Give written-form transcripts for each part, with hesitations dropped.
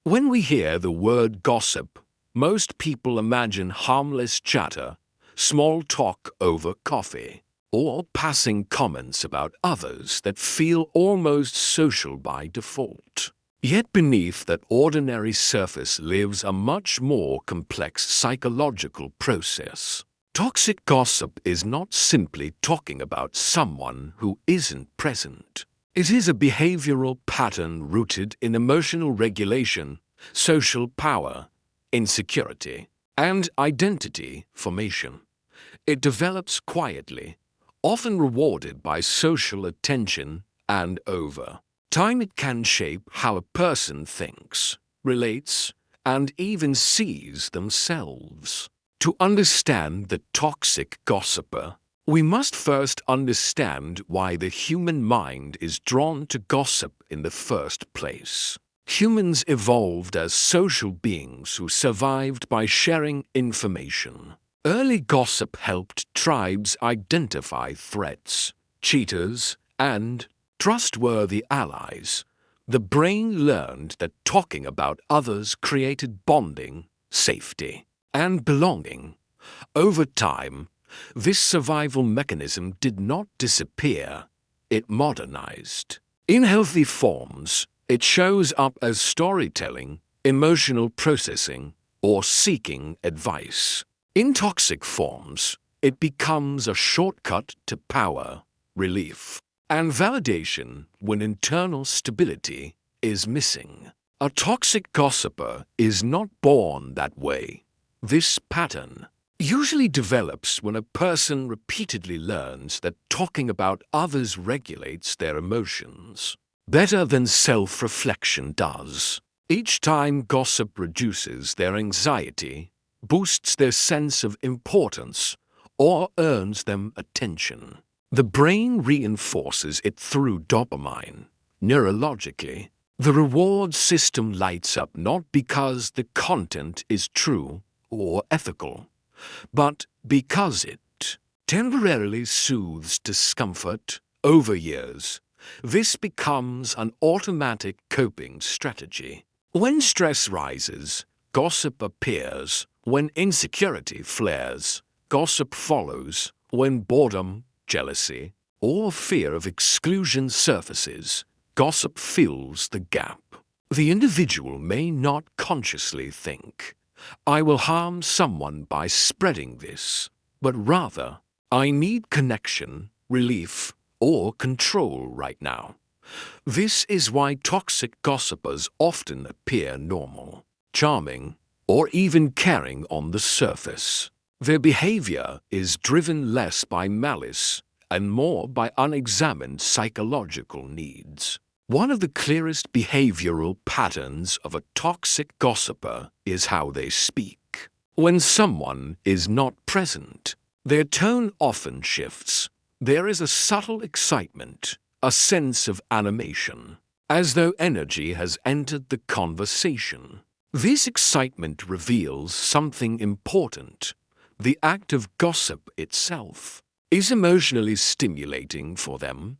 When we hear the word gossip, most people imagine harmless chatter, small talk over coffee, or passing comments about others that feel almost social by default. Yet beneath that ordinary surface lives a much more complex psychological process. Toxic gossip is not simply talking about someone who isn't present. It is a behavioral pattern rooted in emotional regulation, social power, insecurity, and identity formation. It develops quietly, often rewarded by social attention, and over time it can shape how a person thinks, relates, and even sees themselves. To understand the toxic gossiper, we must first understand why the human mind is drawn to gossip in the first place. Humans evolved as social beings who survived by sharing information. Early gossip helped tribes identify threats, cheaters, and trustworthy allies. The brain learned that talking about others created bonding, safety, and belonging. Over time, this survival mechanism did not disappear, it modernized. In healthy forms, it shows up as storytelling, emotional processing, or seeking advice. In toxic forms, it becomes a shortcut to power, relief, and validation when internal stability is missing. A toxic gossiper is not born that way. This pattern usually develops when a person repeatedly learns that talking about others regulates their emotions better than self-reflection does. Each time gossip reduces their anxiety, boosts their sense of importance, or earns them attention, the brain reinforces it through dopamine. Neurologically, the reward system lights up not because the content is true or ethical, but because it temporarily soothes discomfort. Over years, this becomes an automatic coping strategy. When stress rises, gossip appears. When insecurity flares, gossip follows. When boredom, jealousy, or fear of exclusion surfaces, gossip fills the gap. The individual may not consciously think, "I will harm someone by spreading this," but rather, "I need connection, relief, or control right now." This is why toxic gossipers often appear normal, charming, or even caring on the surface. Their behavior is driven less by malice and more by unexamined psychological needs. One of the clearest behavioral patterns of a toxic gossiper is how they speak. When someone is not present, their tone often shifts. There is a subtle excitement, a sense of animation, as though energy has entered the conversation. This excitement reveals something important. The act of gossip itself is emotionally stimulating for them.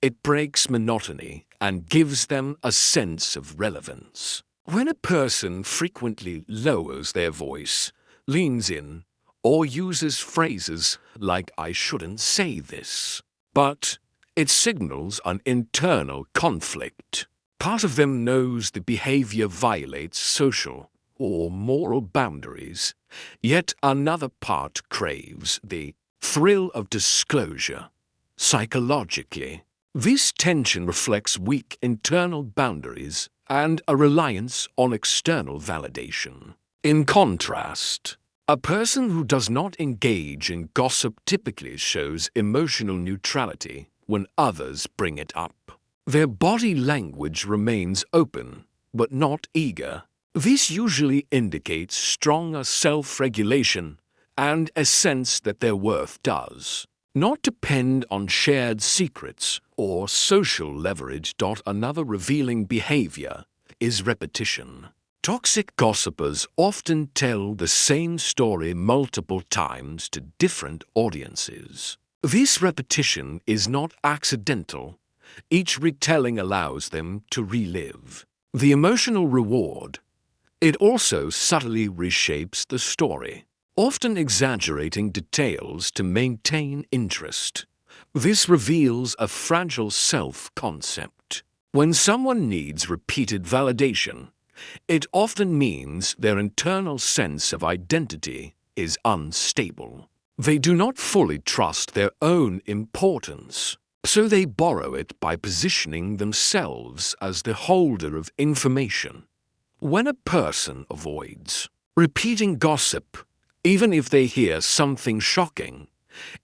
It breaks monotony and gives them a sense of relevance. When a person frequently lowers their voice, leans in, or uses phrases like "I shouldn't say this," but it signals an internal conflict. Part of them knows the behavior violates social or moral boundaries, yet another part craves the thrill of disclosure. Psychologically, this tension reflects weak internal boundaries and a reliance on external validation. In contrast, a person who does not engage in gossip typically shows emotional neutrality when others bring it up. Their body language remains open, but not eager. This usually indicates stronger self-regulation and a sense that their worth does not depend on shared secrets or social leverage. Another revealing behavior is repetition. Toxic gossipers often tell the same story multiple times to different audiences. This repetition is not accidental. Each retelling allows them to relive the emotional reward, It also subtly reshapes the story, often exaggerating details to maintain interest. This reveals a fragile self-concept. When someone needs repeated validation, it often means their internal sense of identity is unstable. They do not fully trust their own importance, so they borrow it by positioning themselves as the holder of information. When a person avoids repeating gossip, even if they hear something shocking,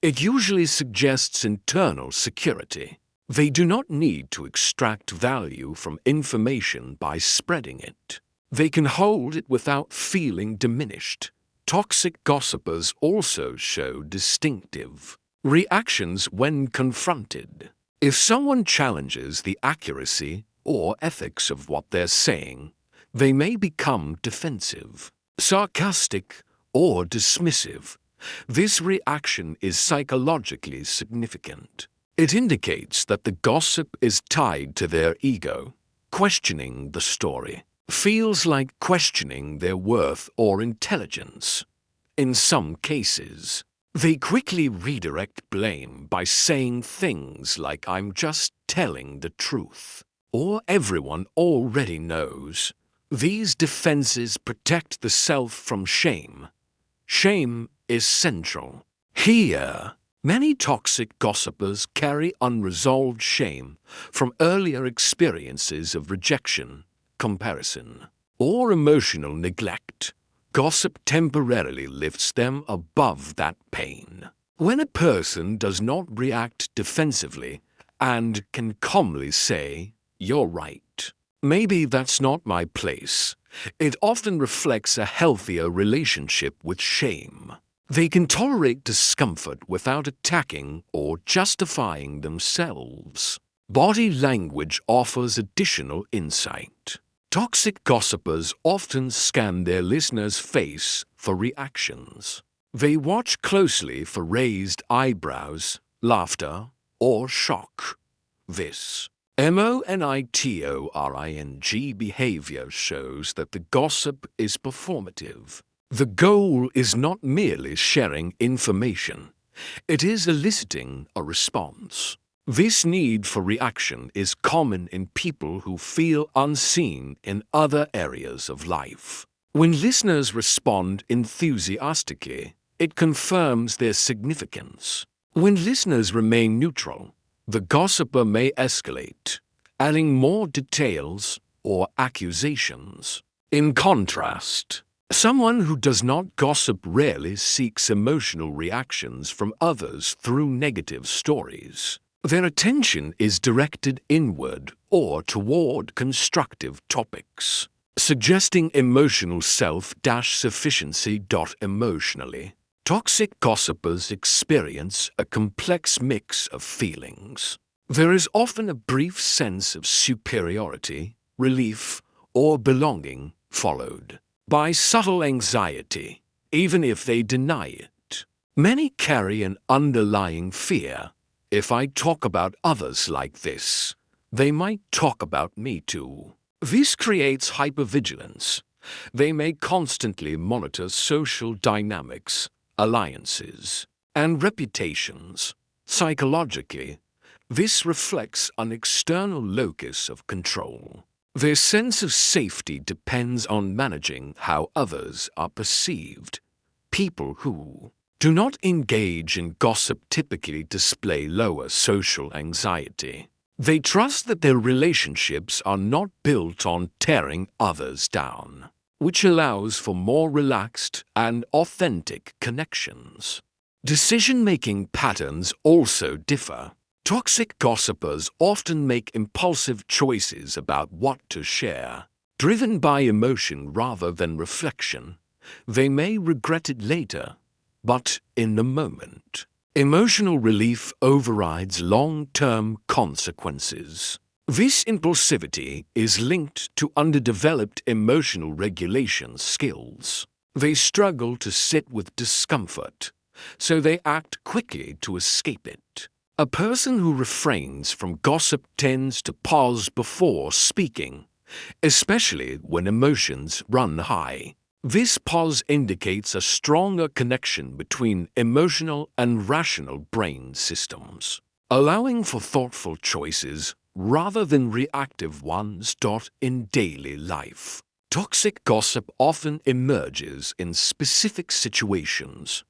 it usually suggests internal security. They do not need to extract value from information by spreading it. They can hold it without feeling diminished. Toxic gossipers also show distinctive reactions when confronted. If someone challenges the accuracy or ethics of what they're saying, they may become defensive, sarcastic, or dismissive. This reaction is psychologically significant. It indicates that the gossip is tied to their ego. Questioning the story feels like questioning their worth or intelligence. In some cases, they quickly redirect blame by saying things like, "I'm just telling the truth," or "everyone already knows." These defenses protect the self from shame. Shame is central. Here, many toxic gossipers carry unresolved shame from earlier experiences of rejection, comparison, or emotional neglect. Gossip temporarily lifts them above that pain. When a person does not react defensively and can calmly say, "You're right, maybe that's not my place," it often reflects a healthier relationship with shame. They can tolerate discomfort without attacking or justifying themselves. Body language offers additional insight. Toxic gossipers often scan their listener's face for reactions. They watch closely for raised eyebrows, laughter, or shock. This monitoring behavior shows that the gossip is performative. The goal is not merely sharing information, it is eliciting a response. This need for reaction is common in people who feel unseen in other areas of life. When listeners respond enthusiastically, it confirms their significance. When listeners remain neutral, the gossiper may escalate, adding more details or accusations. In contrast, someone who does not gossip rarely seeks emotional reactions from others through negative stories. Their attention is directed inward or toward constructive topics, suggesting emotional self-sufficiency. Emotionally, toxic gossipers experience a complex mix of feelings. There is often a brief sense of superiority, relief, or belonging, followed by subtle anxiety, even if they deny it. Many carry an underlying fear. If I talk about others like this, they might talk about me too. This creates hypervigilance. They may constantly monitor social dynamics, alliances, and reputations. Psychologically, this reflects an external locus of control. Their sense of safety depends on managing how others are perceived. People who do not engage in gossip typically display lower social anxiety. They trust that their relationships are not built on tearing others down, which allows for more relaxed and authentic connections. Decision-making patterns also differ. Toxic gossipers often make impulsive choices about what to share. Driven by emotion rather than reflection, they may regret it later, but in the moment, emotional relief overrides long-term consequences. This impulsivity is linked to underdeveloped emotional regulation skills. They struggle to sit with discomfort, so they act quickly to escape it. A person who refrains from gossip tends to pause before speaking, especially when emotions run high. This pause indicates a stronger connection between emotional and rational brain systems, allowing for thoughtful choices rather than reactive ones. In daily life, toxic gossip often emerges in specific situations: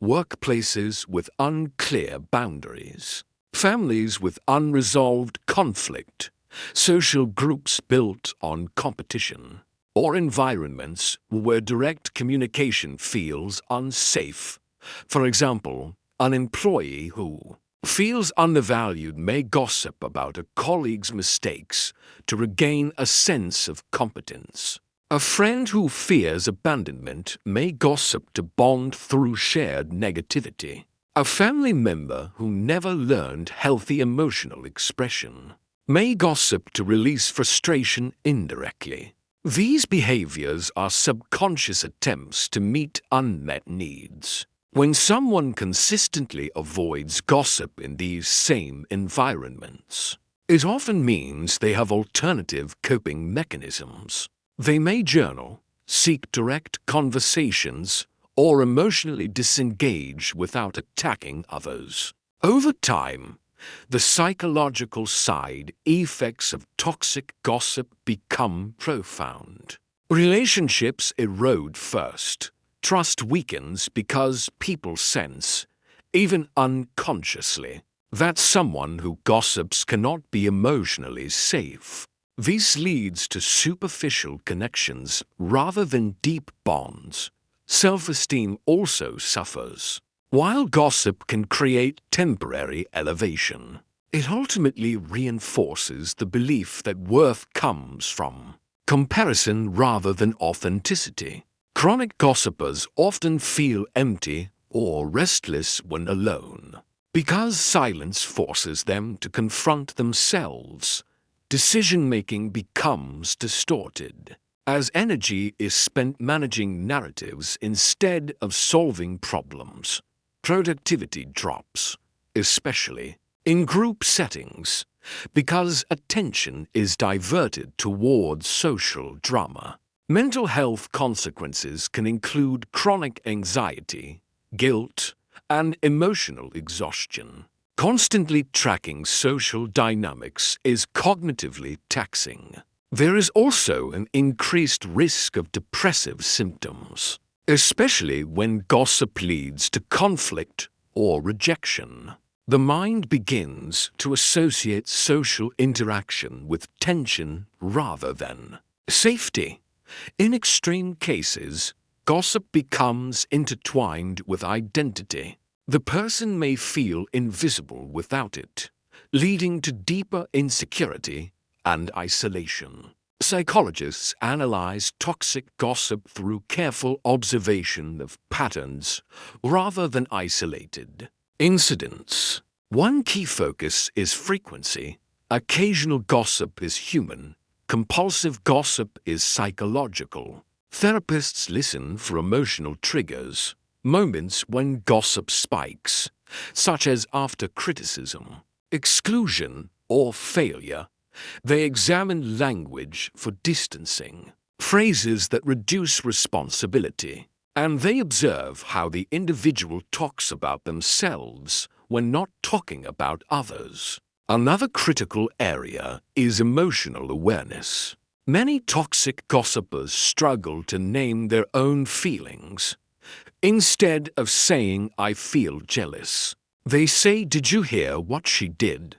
workplaces with unclear boundaries, families with unresolved conflict, social groups built on competition, or environments where direct communication feels unsafe. For example, an employee who feels undervalued may gossip about a colleague's mistakes to regain a sense of competence. A friend who fears abandonment may gossip to bond through shared negativity. A family member who never learned healthy emotional expression may gossip to release frustration indirectly. These behaviors are subconscious attempts to meet unmet needs. When someone consistently avoids gossip in these same environments, it often means they have alternative coping mechanisms. They may journal, seek direct conversations, or emotionally disengage without attacking others. Over time, the psychological side effects of toxic gossip become profound. Relationships erode first. Trust weakens because people sense, even unconsciously, that someone who gossips cannot be emotionally safe. This leads to superficial connections rather than deep bonds. Self-esteem also suffers. While gossip can create temporary elevation, it ultimately reinforces the belief that worth comes from comparison rather than authenticity. Chronic gossipers often feel empty or restless when alone, because silence forces them to confront themselves. Decision-making becomes distorted, as energy is spent managing narratives instead of solving problems. Productivity drops, especially in group settings, because attention is diverted towards social drama. Mental health consequences can include chronic anxiety, guilt, and emotional exhaustion. Constantly tracking social dynamics is cognitively taxing. There is also an increased risk of depressive symptoms, especially when gossip leads to conflict or rejection. The mind begins to associate social interaction with tension rather than safety. In extreme cases, gossip becomes intertwined with identity. The person may feel invisible without it, leading to deeper insecurity and isolation. Psychologists analyze toxic gossip through careful observation of patterns rather than isolated incidents. One key focus is frequency. Occasional gossip is human. Compulsive gossip is psychological. Therapists listen for emotional triggers, moments when gossip spikes, such as after criticism, exclusion, or failure. They examine language for distancing, phrases that reduce responsibility, and they observe how the individual talks about themselves when not talking about others. Another critical area is emotional awareness. Many toxic gossipers struggle to name their own feelings. Instead of saying, "I feel jealous," they say, "Did you hear what she did?"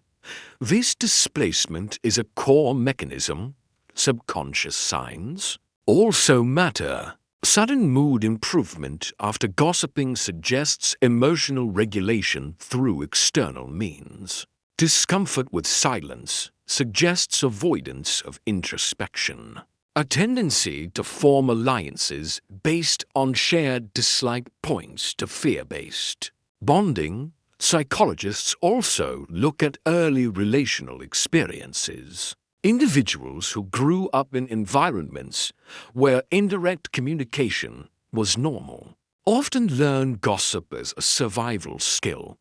This displacement is a core mechanism. Subconscious signs also matter. Sudden mood improvement after gossiping suggests emotional regulation through external means. Discomfort with silence suggests avoidance of introspection. A tendency to form alliances based on shared dislike points to fear-based bonding. Psychologists also look at early relational experiences. Individuals who grew up in environments where indirect communication was normal often learn gossip as a survival skill.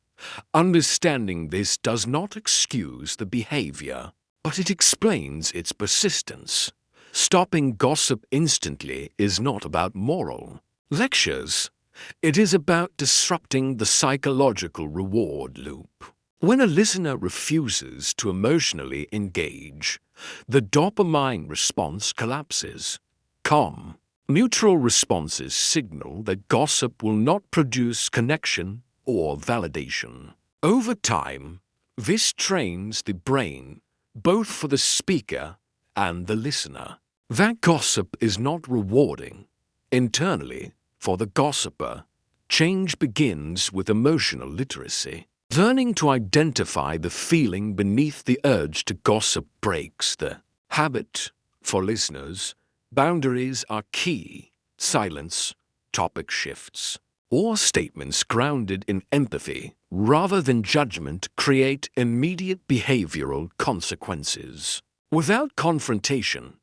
Understanding this does not excuse the behavior, but it explains its persistence. Stopping gossip instantly is not about moral lectures. It is about disrupting the psychological reward loop. When a listener refuses to emotionally engage, the dopamine response collapses. Calm, mutual responses signal that gossip will not produce connection or validation. Over time, this trains the brain, both for the speaker and the listener, that gossip is not rewarding. Internally, for the gossiper, change begins with emotional literacy. Learning to identify the feeling beneath the urge to gossip breaks the habit. For listeners, boundaries are key. Silence, topic shifts, or statements grounded in empathy rather than judgment create immediate behavioral consequences. Without confrontation,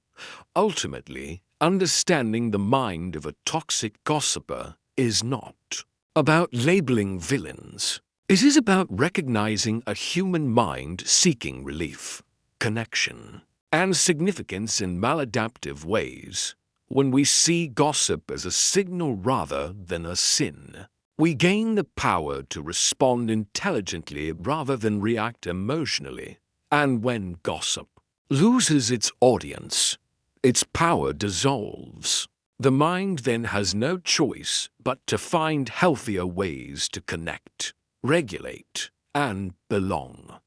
ultimately, understanding the mind of a toxic gossiper is not about labeling villains. It is about recognizing a human mind seeking relief, connection, and significance in maladaptive ways. When we see gossip as a signal rather than a sin, we gain the power to respond intelligently rather than react emotionally. And when gossip loses its audience, its power dissolves. The mind then has no choice but to find healthier ways to connect, regulate, and belong.